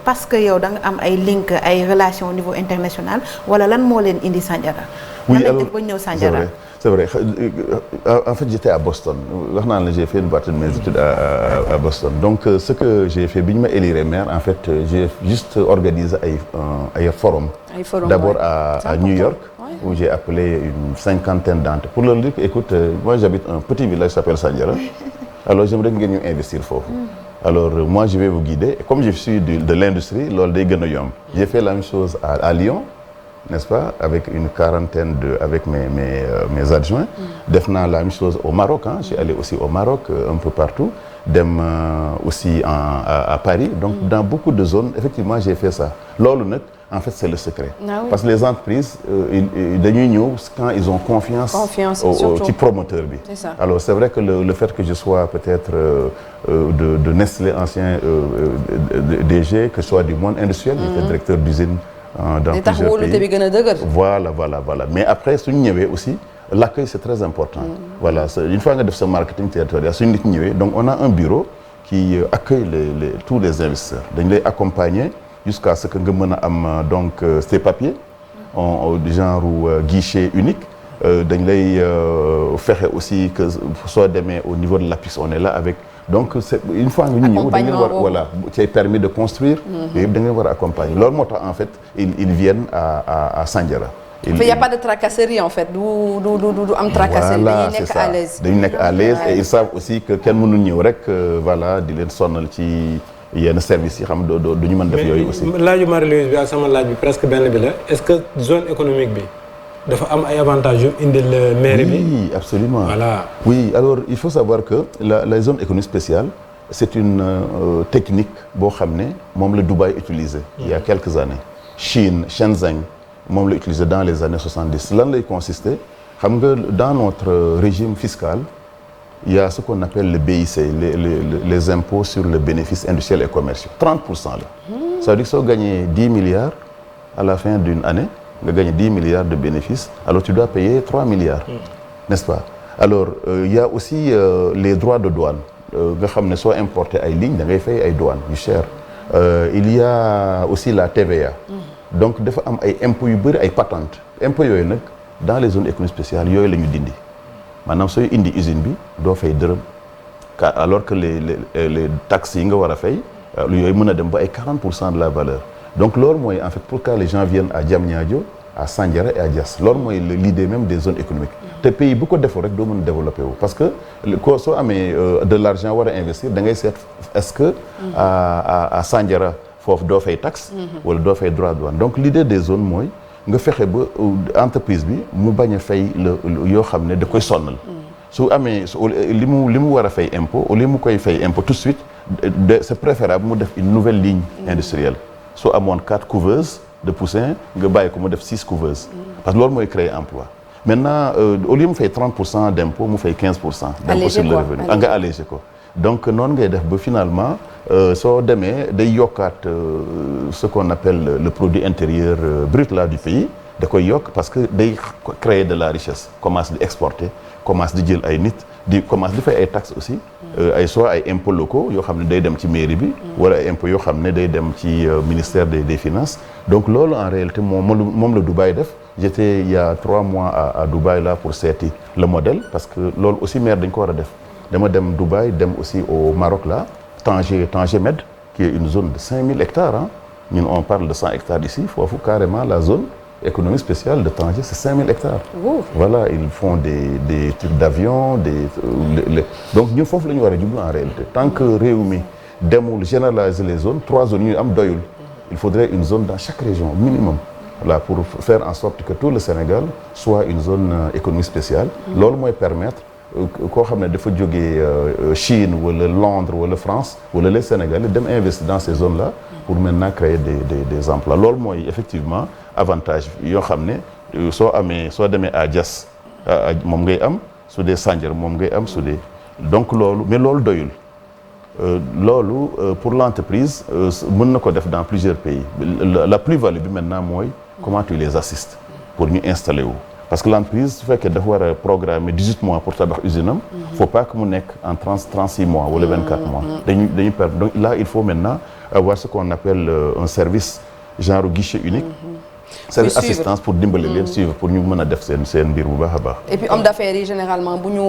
parce que yow da nga am ay link ay relations au niveau international wala lan moo leen indi Sandiara. oui alors ba ñëw Sandiara. c'est vrai en fait j'étais à Boston wax naa la j'ai fait une partie de mes études à Boston donc ce que j'ai fait bi ñu ma élire maire en fait j'ai juste organisé ay forum d'abord à New York où j'ai appelé une cinquantaine d'entre pour leur dire écoute moi j'habite un petit village qui s'appelle Sandiara alors j'aimerais ngeen ñu investir foofu alors moi je vais vous guider comme je suis de l'industrie loolu day gën a yomb j'ai fait la même chose à Lyon n'est-ce pas avec une quarantaine avec mes adjoints def naa la même chose au Maroc je suis allé aussi au Maroc un peu partout dem aussi à Paris donc dans beaucoup de zones effectivement j'ai fait ça loolu nag en fait c'est le secret parce que les entreprises dañuy ñëw quand ils ont confiance ci promoteur bi alors c'est vrai que le fait que je sois peut-être de Nestlé ancien DG que je sois du monde industriel j'étais directeur d'usine dans plusieurs pays voilà mais après suñu ñëwee aussi l'accueil c'est très important voilà une fois nga def sa marketing territorial suñu nit ñëwee donc on a un bureau qui accueille tous les investisseurs dañ lay accompagner jusqu'à ce que nga mën a am donc ces papiers du genre guichet unique dañ lay fexe aussi que soo demee au niveau de l'APIX on est là avec donc c'est une fois nga ñëw da ngeen war voilà ci permis de construire yooyu yëpp da ngeen war a accompagner loolu moo tax en fait ils viennent à Sandiara il y a pas de tracasserie en fait du am tracasserie voilà dañuy nekk à l'aise dañu nekk à l'aise et ils savent aussi que kenn mënul ñëw rek voilà di leen sonal ci yenn services yi xam du ñu mën def yooyu aussi laaju Marie-Louise bi ak sama laaj bi presque benn bi la est-ce que zone économique bi dafa am ay avantages yu indil mairie bi oui absolument voilà oui alors il faut savoir que la zone économique spéciale c'est une technique boo xam ne moom la Dubaï utilisé il y a quelques années Chine Shenzhen moom la utilisé dans les années 70 lan lay consister xam nga dans notre régime fiscal il y a ce qu'on appelle le BIC les impôts sur le bénéfice industriel et commercial 30% la ça veut dire que soo gagné 10 milliards à la fin d'une année nga gagné 10 milliards de bénéfices alors tu dois payer 3 milliards n'est-ce pas alors il y a aussi les droits de douane nga xam ne soo importé ay lignes da ngay fay ay douane yu cher il y a aussi la TVA donc dafa am ay impôts yu bëri ay patentes impôts yooyu nag dans les zones économiques spéciales yooyu la ñu dindi maanaam sooy indi usine bi doo fay dërëm alors que les taxes yi nga war a fay yooyu mën a dem ba ay 40% de la valeur donc loolu mooy en fait pourquoi les gens viennent à Diamniadio à Sandiara et à Diass loolu mooy l'idée même des zones économiques te pays bu ko defoo rek doo mën a développer wu parce que ko soo amee de l'argent war a investir da ngay seet est-ce que à Sandiara foofu doo fay taxe wala doo fay droit de douane donc l'idée des zones mooy nga fexe ba entreprise bi mu bañ a fay yoo xam ne da koy sonnal su amee li mu war a fay impôt au lieu mu koy fay impôt tout de suite c'est préférable mu def une nouvelle ligne industrielle soo amoon 4 couveuses de poussin nga bàyyi ko mu def 6 couveuses parce que loolu mooy créer emploi maintenant au lieu mu fay 30% d'impôt mu fay 15% d'impôt sur le revenu nga allégé ko donc noonu ngay def ba finalement soo demee day yokkaat ce qu'on appelle le produit intérieur brut là du pays da koy yokk parce que day créer de la richesse commence di exporter commence di jël ay nit di commence di fay ay taxes aussi ay soit ay impôts locaux yoo xam ne day dem ci mairie bi wala ay impôts yoo xam ne day dem ci ministère des finances donc loolu en réalité moom la Dubaï def j'étais il y a 3 mois à Dubaï là pour seeti le modèle parce que loolu aussi maire dañ ko war a def dama dem Dubaï dem aussi au Maroc là Tanger Med qui est une zone de 5000 hectares ñun on parle de 100 hectares ici foofu carrément la zone économie spéciale de Tanger c'est 5000 hectares voilà ils font des trucs d'avion donc ñun foofu la ñu war a jublu en réalité tant que réew mi demul généraliser les zones 3 zones ñu am doyul il faudrait une zone dans chaque région minimum voilà pour faire en sorte que tout le Sénégal soit une zone économie spéciale loolu mooy permettre koo xam ne dafa jógee Chine wala Londres wala France wala les Sénégalais dem investir dans ces zones là pour maintenant créer des emplois loolu mooy effectivement avantage yoo xam ne soo demee à Diass moom ngay am su dee Sandiara moom ngay am su dee donc loolu mais loolu doyul loolu pour l'entreprise mën na ko def dans plusieurs pays la plus-value bi maintenant mooy comment tu les assistes pour ñu installer wu parce que l'entreprise su fekkee dafa war a programmer 18 mois pour tabax usine am faut pas que mu nekk en 36 mois wala 24 mois dañuy perdre donc là il faut maintenant avoir ce qu'on appelle un service genre guichet unique. service assistance pour dimbali leen suivre pour ñu mën a def seen mbir bu baax a baax. et puis homme d'affaires yi généralement bu ñu